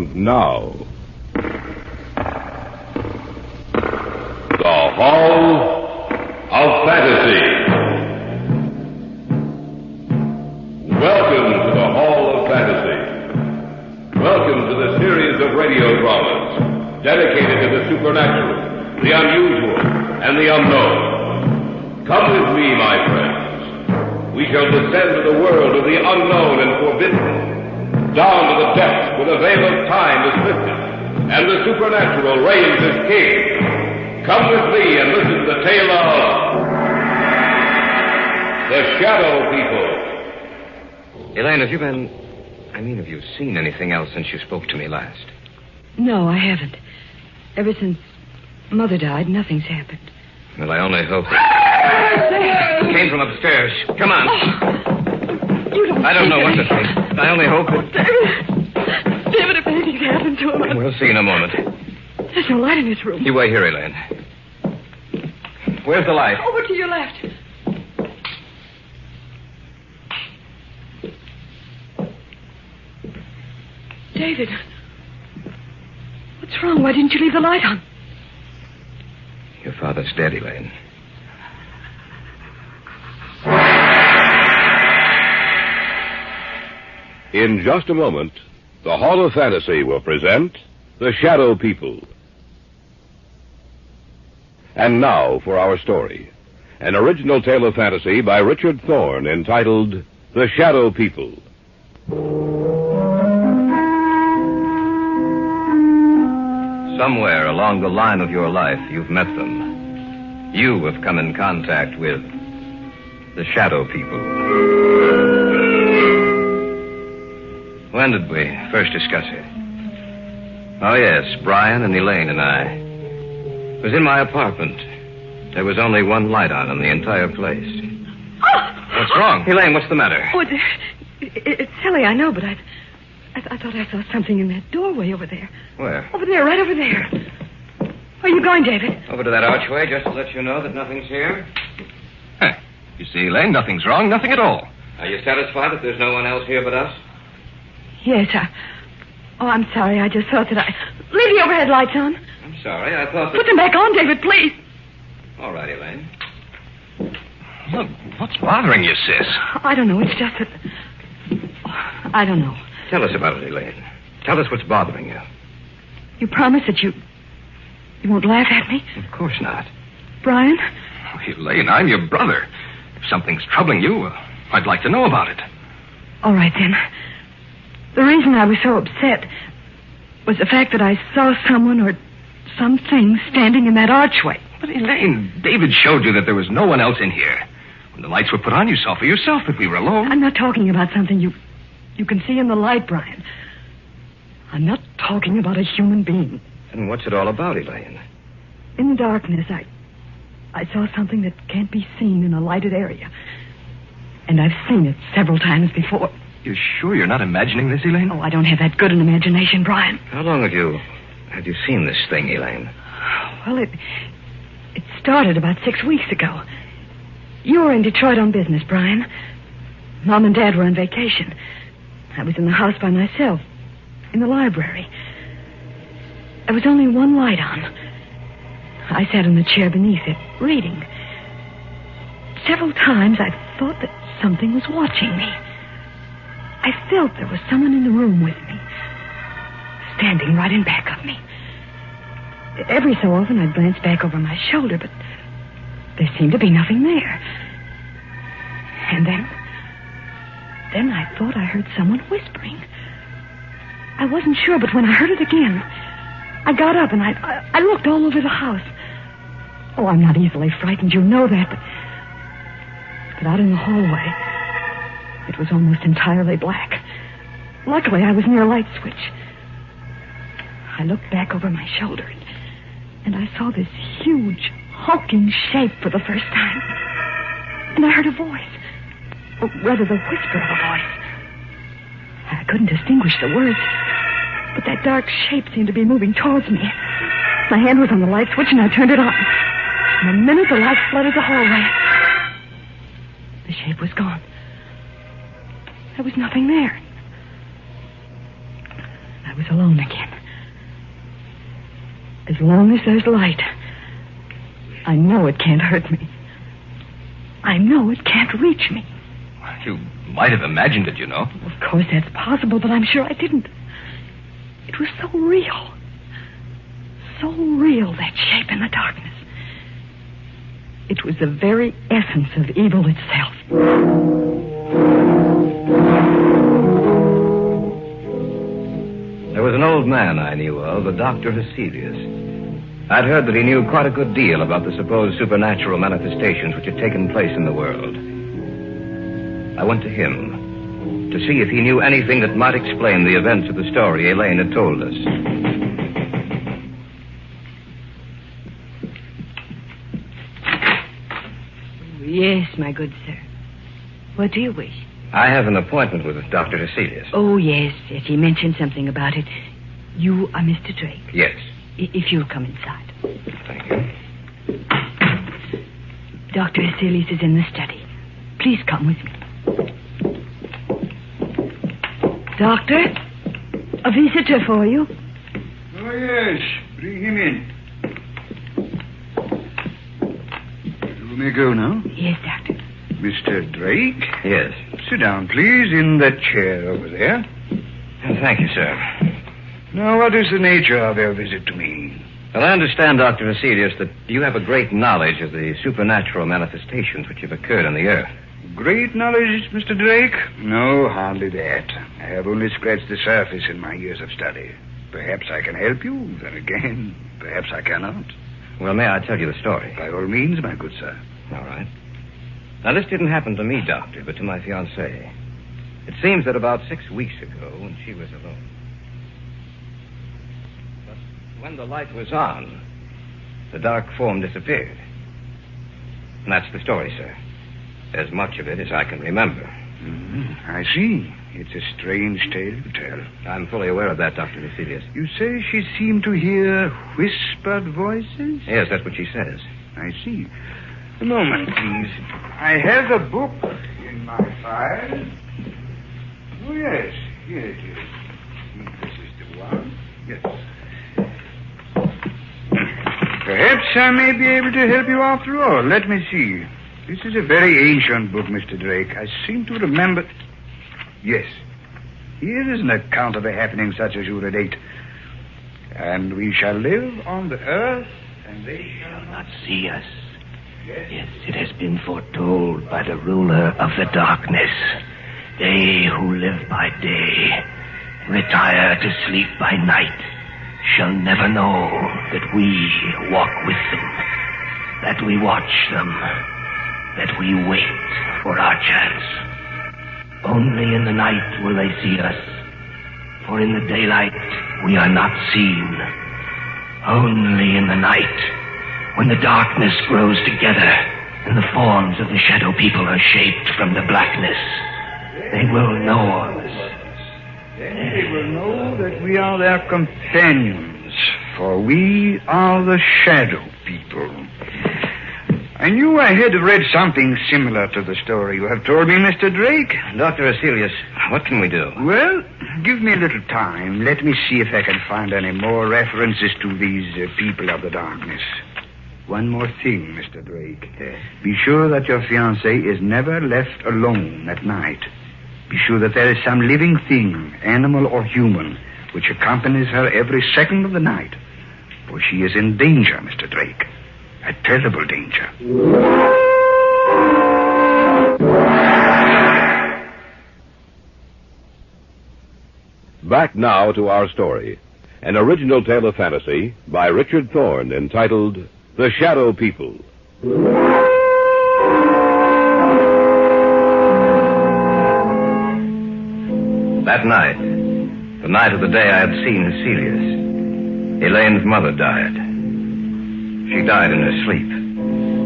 And now, the Hall of Fantasy. Welcome to the Hall of Fantasy. Welcome to the series of radio dramas dedicated to the supernatural, the unusual, and the unknown. Come with me, my friends. We shall descend to the world of the unknown and forbidden, down to the depths where the veil of time is lifted, and the supernatural reigns as king. Come with me and listen to the tale of the Shadow People. Elaine, have you seen anything else since you spoke to me last? No, I haven't. Ever since Mother died, nothing's happened. Well, I only hope that... It came from upstairs. Come on. Oh, you don't I don't know what to think. I only hope that... David, if anything's happened to him... We'll see in a moment. There's no light in this room. You wait here, Elaine. Where's the light? Over to your left. David, what's wrong? Why didn't you leave the light on? Your father's dead, Elaine. In just a moment, the Hall of Fantasy will present The Shadow People. And now for our story. An original tale of fantasy by Richard Thorne entitled The Shadow People. Somewhere along the line of your life, you've met them. You have come in contact with the Shadow People. When did we first discuss it? Oh, yes, Brian and Elaine and I. It was in my apartment. There was only one light on in the entire place. What's wrong? Elaine, what's the matter? Oh, it's silly, I know, but I thought I saw something in that doorway over there. Where? Over there, right over there. Where are you going, David? Over to that archway, just to let you know that nothing's here. Huh. You see, Elaine, nothing's wrong, nothing at all. Are you satisfied that there's no one else here but us? Yes, I'm sorry. I just thought that Leave the overhead lights on. I'm sorry. I thought that... Put them back on, David, please. All right, Elaine. Look, what's bothering you, sis? I don't know. It's just that... I don't know. Tell us about it, Elaine. Tell us what's bothering you. You promise that you won't laugh at me? Of course not. Brian? Oh, Elaine, I'm your brother. If something's troubling you, I'd like to know about it. All right, then. The reason I was so upset was the fact that I saw someone or something standing in that archway. But, Elaine, David showed you that there was no one else in here. When the lights were put on, you saw for yourself that we were alone. I'm not talking about something you can see in the light, Brian. I'm not talking about a human being. Then what's it all about, Elaine? In the darkness, I saw something that can't be seen in a lighted area. And I've seen it several times before. You're sure you're not imagining this, Elaine? Oh, I don't have that good an imagination, Brian. How long have you seen this thing, Elaine? Well, it started about 6 weeks ago. You were in Detroit on business, Brian. Mom and Dad were on vacation. I was in the house by myself, in the library. There was only one light on. I sat in the chair beneath it, reading. Several times I thought that something was watching me. I felt there was someone in the room with me, standing right in back of me. Every so often I'd glance back over my shoulder, but there seemed to be nothing there. And then I thought I heard someone whispering. I wasn't sure, but when I heard it again, I got up and I looked all over the house. Oh, I'm not easily frightened, you know that, but out in the hallway, it was almost entirely black. Luckily, I was near a light switch. I looked back over my shoulder, and I saw this huge, hulking shape for the first time. And I heard a voice. Or rather, the whisper of a voice. I couldn't distinguish the words, but that dark shape seemed to be moving towards me. My hand was on the light switch, and I turned it on. In a minute, the light flooded the hallway. The shape was gone. There was nothing there. I was alone again. As long as there's light, I know it can't hurt me. I know it can't reach me. You might have imagined it, you know. Of course, that's possible, but I'm sure I didn't. It was so real. So real, that shape in the darkness. It was the very essence of evil itself. There was an old man I knew of, a Dr. Heselius. I'd heard that he knew quite a good deal about the supposed supernatural manifestations which had taken place in the world. I went to him to see if he knew anything that might explain the events of the story Elaine had told us. Yes, my good sir. What do you wish? I have an appointment with Dr. Heselius. Oh, yes. He mentioned something about it. You are Mr. Drake. Yes. If you'll come inside. Thank you. Dr. Heselius is in the study. Please come with me. Doctor, a visitor for you. Oh, yes. Bring him in. You may go now. Yes, Doctor. Mr. Drake? Yes. Sit down, please, in that chair over there. Thank you, sir. Now, what is the nature of your visit to me? Well, I understand, Dr. Heselius, that you have a great knowledge of the supernatural manifestations which have occurred on the earth. Great knowledge, Mr. Drake? No, hardly that. I have only scratched the surface in my years of study. Perhaps I can help you. Then again, perhaps I cannot. Well, may I tell you the story? By all means, my good sir. All right. Now, this didn't happen to me, Doctor, but to my fiancée. It seems that about 6 weeks ago, when she was alone. But when the light was on, the dark form disappeared. And that's the story, sir. As much of it as I can remember. I see. It's a strange tale you tell. I'm fully aware of that, Dr. Heselius. You say she seemed to hear whispered voices? Yes, that's what she says. I see. A moment, please. I have a book in my file. Oh, yes. Here it is. This is the one. Yes. Perhaps I may be able to help you after all. Let me see. This is a very ancient book, Mr. Drake. I seem to remember... Yes. Here is an account of a happening such as you relate. And we shall live on the earth, and they shall not see us. Yes, it has been foretold by the ruler of the darkness. They who live by day, retire to sleep by night, shall never know that we walk with them, that we watch them, that we wait for our chance. Only in the night will they see us, for in the daylight we are not seen. Only in the night, when the darkness grows together and the forms of the shadow people are shaped from the blackness, they will know us. Then they will know that we are their companions, for we are the shadow people. I knew I had read something similar to the story you have told me, Mr. Drake. Dr. Heselius, what can we do? Well, give me a little time. Let me see if I can find any more references to these people of the darkness. One more thing, Mr. Drake. Be sure that your fiancée is never left alone at night. Be sure that there is some living thing, animal or human, which accompanies her every second of the night. For she is in danger, Mr. Drake. A terrible danger. Back now to our story. An original tale of fantasy by Richard Thorne entitled The Shadow People. That night, the night of the day I had seen Heselius, Elaine's mother died. She died in her sleep.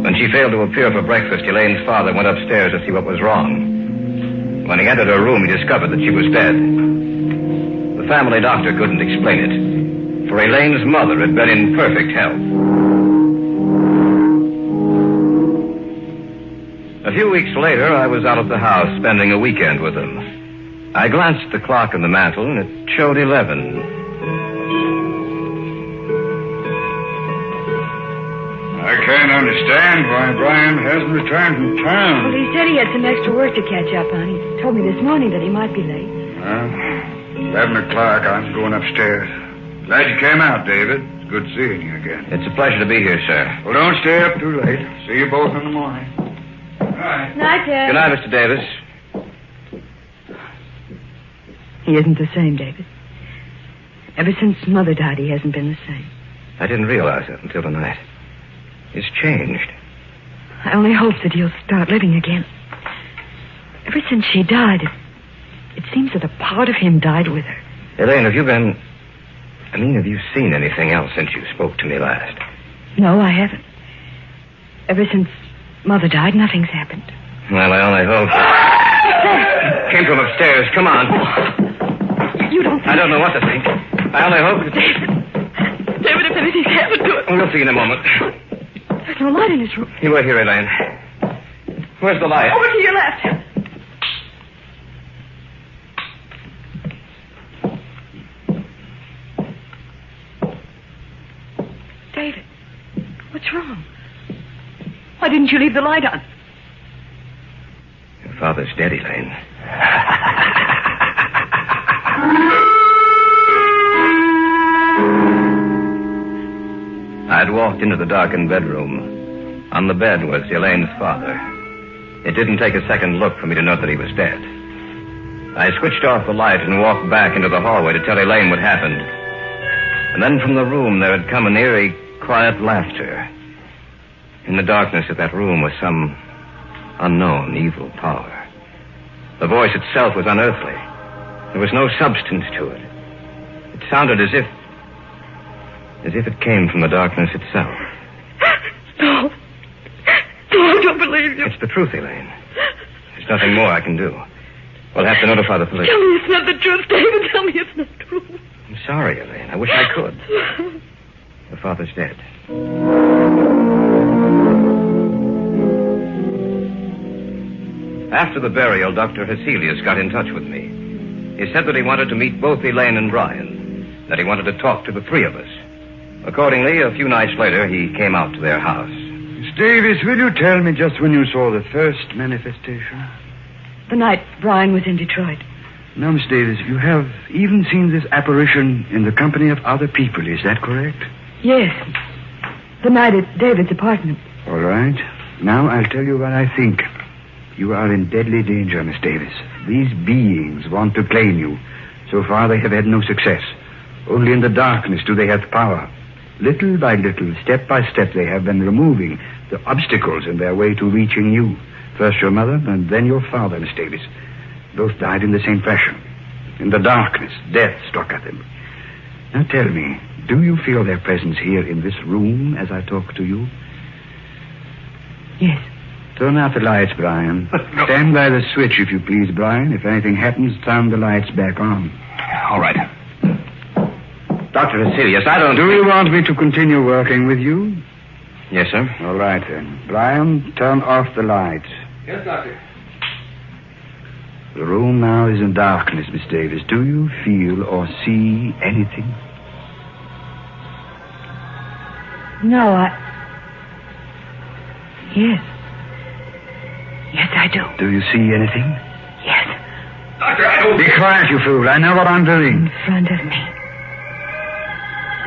When she failed to appear for breakfast, Elaine's father went upstairs to see what was wrong. When he entered her room, he discovered that she was dead. The family doctor couldn't explain it, for Elaine's mother had been in perfect health. A few weeks later, I was out of the house spending a weekend with them. I glanced at the clock on the mantel, and it showed 11. can't understand why Brian hasn't returned from Well, town. he said he had some extra work to catch up on. He told me this morning that he might be late. Well, 11 o'clock. I'm going upstairs. Glad you came out, David. It's good seeing you again. It's a pleasure to be here, sir. Well, don't stay up too late. See you both in the morning. Good night. Night, Dad. Good night, Mr. Davis. He isn't the same, David. Ever since Mother died, he hasn't been the same. I didn't realize that until tonight. He's changed. I only hope that he'll start living again. Ever since she died, it seems that a part of him died with her. Elaine, have you seen anything else since you spoke to me last? No, I haven't. Ever since Mother died, nothing's happened. Well, I only hope. Came from upstairs. Come on. You don't think... I don't know what to think. I only hope that... David, if anything's happened to it... We'll see in a moment. There's no light in his room. You wait here, Elaine. Where's the light? Over to your left. David, what's wrong? Why didn't you leave the light on? Your father's dead, Elaine. I'd walked into the darkened bedroom. On the bed was Elaine's father. It didn't take a second look for me to know that he was dead. I switched off the light and walked back into the hallway to tell Elaine what happened. And then from the room there had come an eerie, quiet laughter. In the darkness of that room was some unknown evil power. The voice itself was unearthly. There was no substance to it. It sounded as if it came from the darkness itself. No. No, I don't believe you. It's the truth, Elaine. There's nothing more I can do. We'll have to notify the police. Tell me it's not the truth, David. Tell me it's not true. I'm sorry, Elaine. I wish I could. Your father's dead. After the burial, Dr. Heselius got in touch with me. He said that he wanted to meet both Elaine and Brian, that he wanted to talk to the three of us. Accordingly, a few nights later, he came out to their house. Miss Davis, will you tell me just when you saw the first manifestation? The night Brian was in Detroit. Now, Miss Davis, you have even seen this apparition in the company of other people, is that correct? Yes. The night at David's apartment. All right. Now I'll tell you what I think. You are in deadly danger, Miss Davis. These beings want to claim you. So far, they have had no success. Only in the darkness do they have power. Little by little, step by step, they have been removing the obstacles in their way to reaching you. First your mother, and then your father, Miss Davis. Both died in the same fashion. In the darkness, death struck at them. Now tell me, do you feel their presence here in this room as I talk to you? Yes. Turn out the lights, Brian. No. Stand by the switch, if you please, Brian. If anything happens, turn the lights back on. All right. Dr. Heselius, I don't... Do you want me to continue working with you? Yes, sir. All right, then. Brian, turn off the lights. Yes, Doctor. The room now is in darkness, Miss Davis. Do you feel or see anything? No, Yes. Yes, I do. Do you see anything? Yes. Doctor, I don't... Be quiet, you fool. I know what I'm doing. In front of me.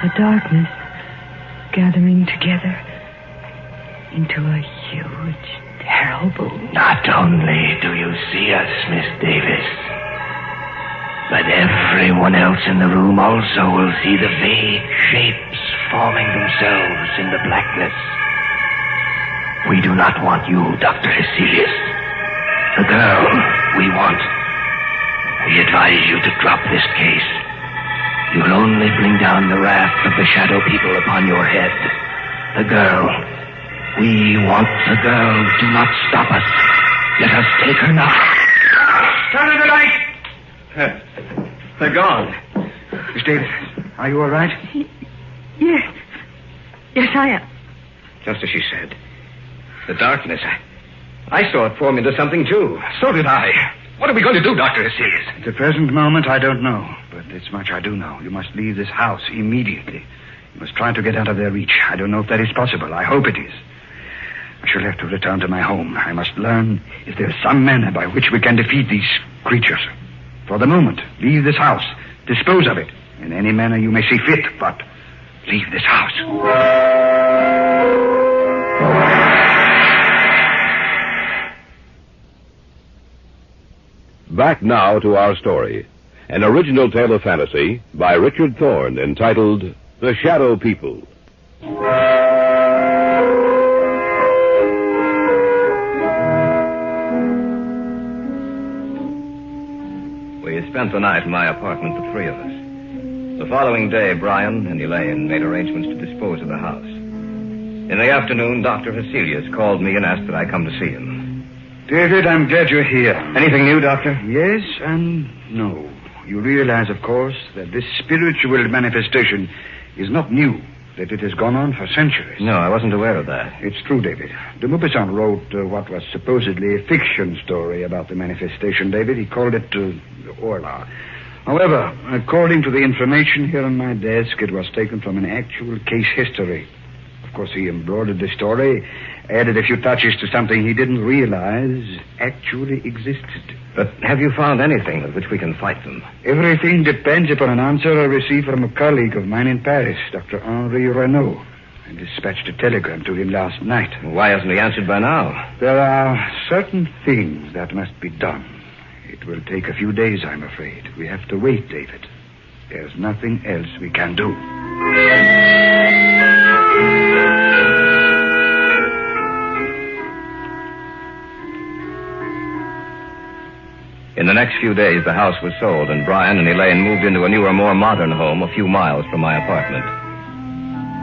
The darkness gathering together into a huge, terrible... Not only do you see us, Miss Davis, but everyone else in the room also will see the vague shapes forming themselves in the blackness. We do not want you, Dr. Heselius. The girl we want. We advise you to drop this case. You'll only bring down the wrath of the shadow people upon your head. The girl. We want the girl. Do not stop us. Let us take her now. Turn on the light. They're gone. Miss Davis, are you all right? Yes. Yes, I am. Just as she said. The darkness. I saw it form into something, too. So did I. What are we going to do, Dr. Heselius? At the present moment, I don't know. But this much I do know. You must leave this house immediately. You must try to get out of their reach. I don't know if that is possible. I hope it is. I shall have to return to my home. I must learn if there is some manner by which we can defeat these creatures. For the moment, leave this house. Dispose of it in any manner you may see fit, but leave this house. Back now to our story. An original tale of fantasy by Richard Thorne entitled The Shadow People. We spent the night in my apartment, the three of us. The following day, Brian and Elaine made arrangements to dispose of the house. In the afternoon, Dr. Hesselius called me and asked that I come to see him. David, I'm glad you're here. Anything new, Doctor? Yes and no. You realize, of course, that this spiritual manifestation is not new, that it has gone on for centuries. No, I wasn't aware of that. It's true, David. De Maupassant wrote what was supposedly a fiction story about the manifestation, David. He called it Orla. However, according to the information here on my desk, it was taken from an actual case history. Of course, he embroidered the story, added a few touches to something he didn't realize actually existed. But have you found anything with which we can fight them? Everything depends upon an answer I received from a colleague of mine in Paris, Dr. Henri Renaud. I dispatched a telegram to him last night. Why hasn't he answered by now? There are certain things that must be done. It will take a few days, I'm afraid. We have to wait, David. There's nothing else we can do. In the next few days, the house was sold, and Brian and Elaine moved into a newer, more modern home a few miles from my apartment.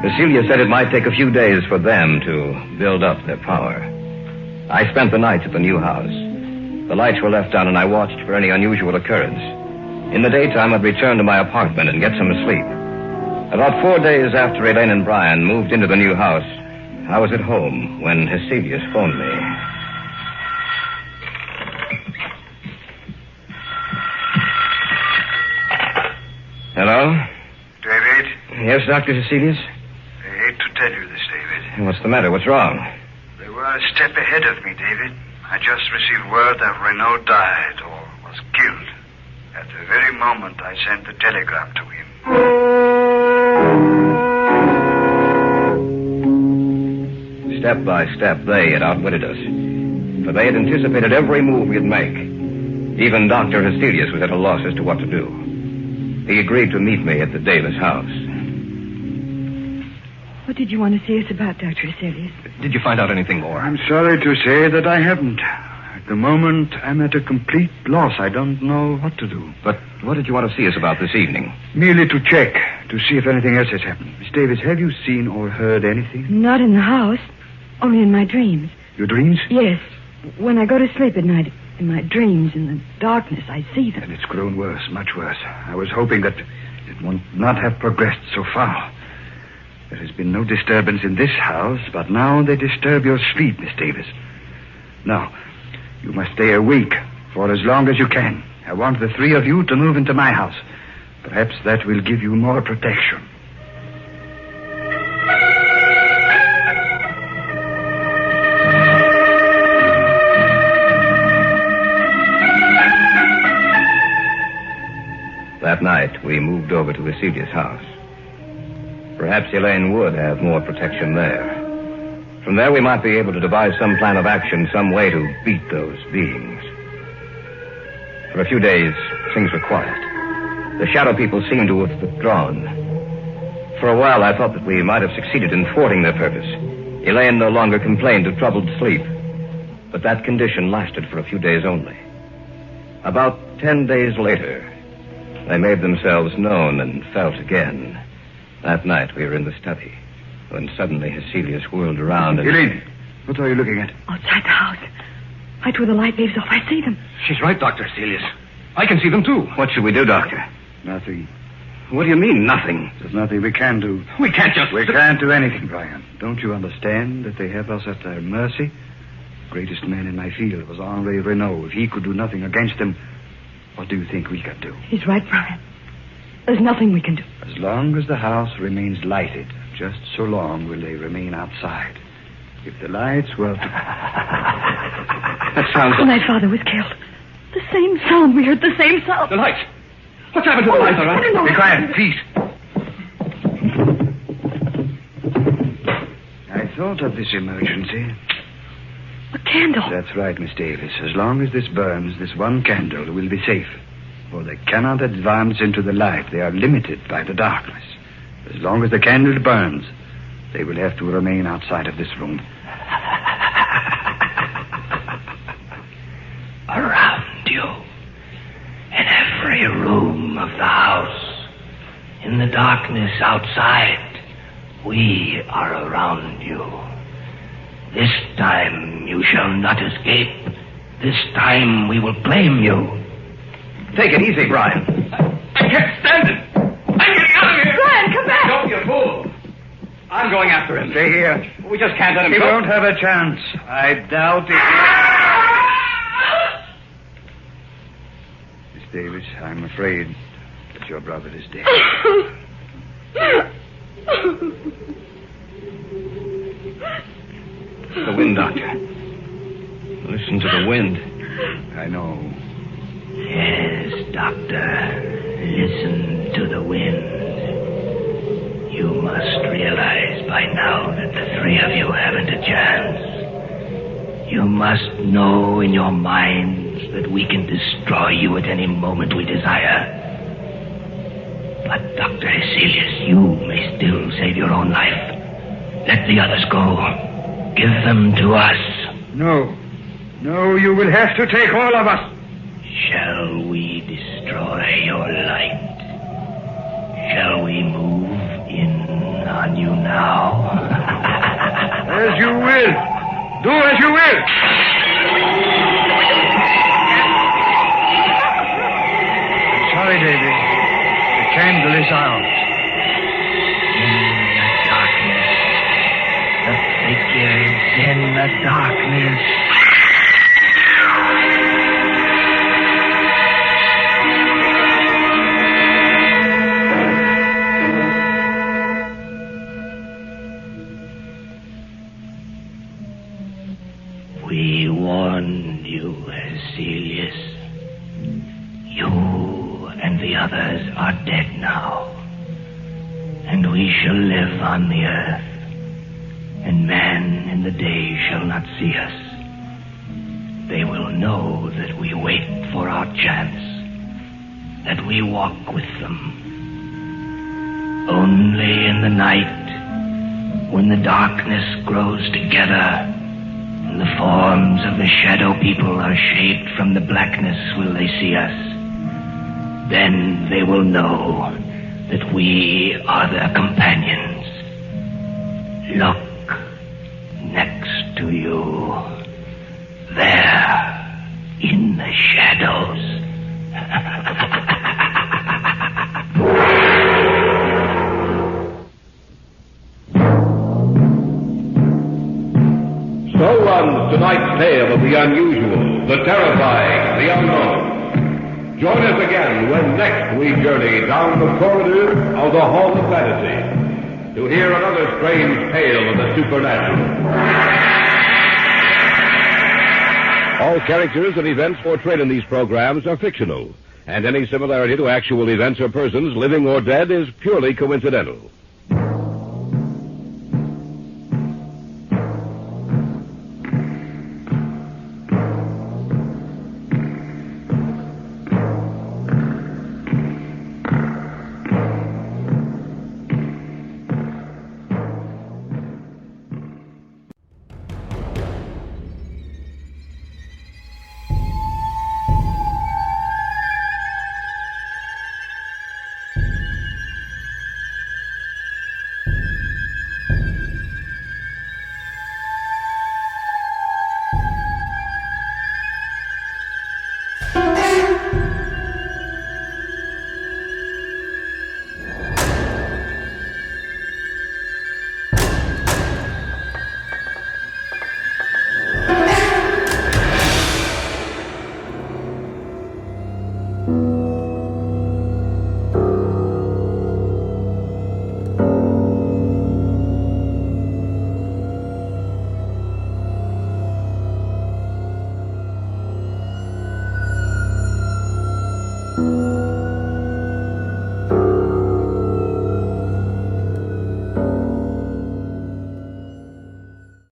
Cecilia said it might take a few days for them to build up their power. I spent the nights at the new house. The lights were left on, and I watched for any unusual occurrence. In the daytime, I'd return to my apartment and get some sleep. About 4 days after Elaine and Brian moved into the new house, I was at home when Hesselius phoned me. Hello? David? Yes, Dr. Hesselius? I hate to tell you this, David. What's the matter? What's wrong? They were a step ahead of me, David. I just received word that Renaud died or was killed. At the very moment I sent the telegram to him. Step by step, they had outwitted us. For they had anticipated every move we'd make. Even Dr. Hesselius was at a loss as to what to do. He agreed to meet me at the Davis house. What did you want to see us about, Dr. Hesselius? Did you find out anything more? I'm sorry to say that I haven't. At the moment, I'm at a complete loss. I don't know what to do. But what did you want to see us about this evening? Merely to check, to see if anything else has happened. Miss Davis, have you seen or heard anything? Not in the house, only in my dreams. Your dreams? Yes. When I go to sleep at night, in my dreams, in the darkness, I see them. And it's grown worse, much worse. I was hoping that it would not have progressed so far. There has been no disturbance in this house, but now they disturb your sleep, Miss Davis. Now, you must stay awake for as long as you can. I want the three of you to move into my house. Perhaps that will give you more protection. That night, we moved over to Hesselius' house. Perhaps Elaine would have more protection there. From there, we might be able to devise some plan of action, some way to beat those beings. For a few days, things were quiet. The shadow people seemed to have withdrawn. For a while, I thought that we might have succeeded in thwarting their purpose. Elaine no longer complained of troubled sleep. But that condition lasted for a few days only. About 10 days later, they made themselves known and felt again. That night, we were in the study, when suddenly Hesselius whirled around and... Elaine, what are you looking at? Outside the house. Right where the light leaves off, I see them. She's right, Dr. Hesselius. I can see them, too. What should we do, Doctor? Nothing. What do you mean, nothing? There's nothing we can do. We can't just... We can't do anything, Brian. Don't you understand that they have us at their mercy? The greatest man in my field was Henri Renaud. If he could do nothing against them, what do you think we can do? He's right, Brian. There's nothing we can do. As long as the house remains lighted, just so long will they remain outside. If the lights were... That sounds When like... my father was killed. The same sound. We heard the same sound. The lights. What's happened to the lights, all right? No. Be quiet, please. I thought of this emergency. A candle. That's right, Miss Davis. As long as this burns, this one candle will be safe. For they cannot advance into the light. They are limited by the darkness. As long as the candle burns, they will have to remain outside of this room. Around you, in every room of the house, in the darkness outside, we are around you. This time you shall not escape. This time we will claim you. Take it easy, Brian. I can't stand it. I'm getting out of here. Brian, come back. Don't, you fool. I'm going after him. Stay here. We just can't let him He go. won't have a chance. I doubt it. Miss Davis, I'm afraid that your brother is dead. The wind, Doctor. Listen to the wind. I know. Yes, Doctor. Listen to the wind. You must realize by now that the three of you haven't a chance. You must know in your minds that we can destroy you at any moment we desire. But, Dr. Hecelius, you may still save your own life. Let the others go. Give them to us. No. No, you will have to take all of us. Shall we destroy your light? Shall we move in on you now? As you will. Do as you will. Sorry, David. The candle is out. In the darkness. The figures in the darkness. We warned you, Hecelius. You and the others are dead now. And we shall live on the earth. And man in the day shall not see us. They will know that we wait for our chance. That we walk with them. Only in the night, when the darkness grows together, and the forms of the shadow people are shaped from the blackness, will they see us. Then they will know that we are their companions. Look next to you. There, in the shadows. So runs tonight's tale of the unusual, the terrifying, the unknown. Join us again when next we journey down the corridors of the Hall of Fantasy to hear another strange tale of the supernatural. All characters and events portrayed in these programs are fictional, and any similarity to actual events or persons, living or dead, is purely coincidental.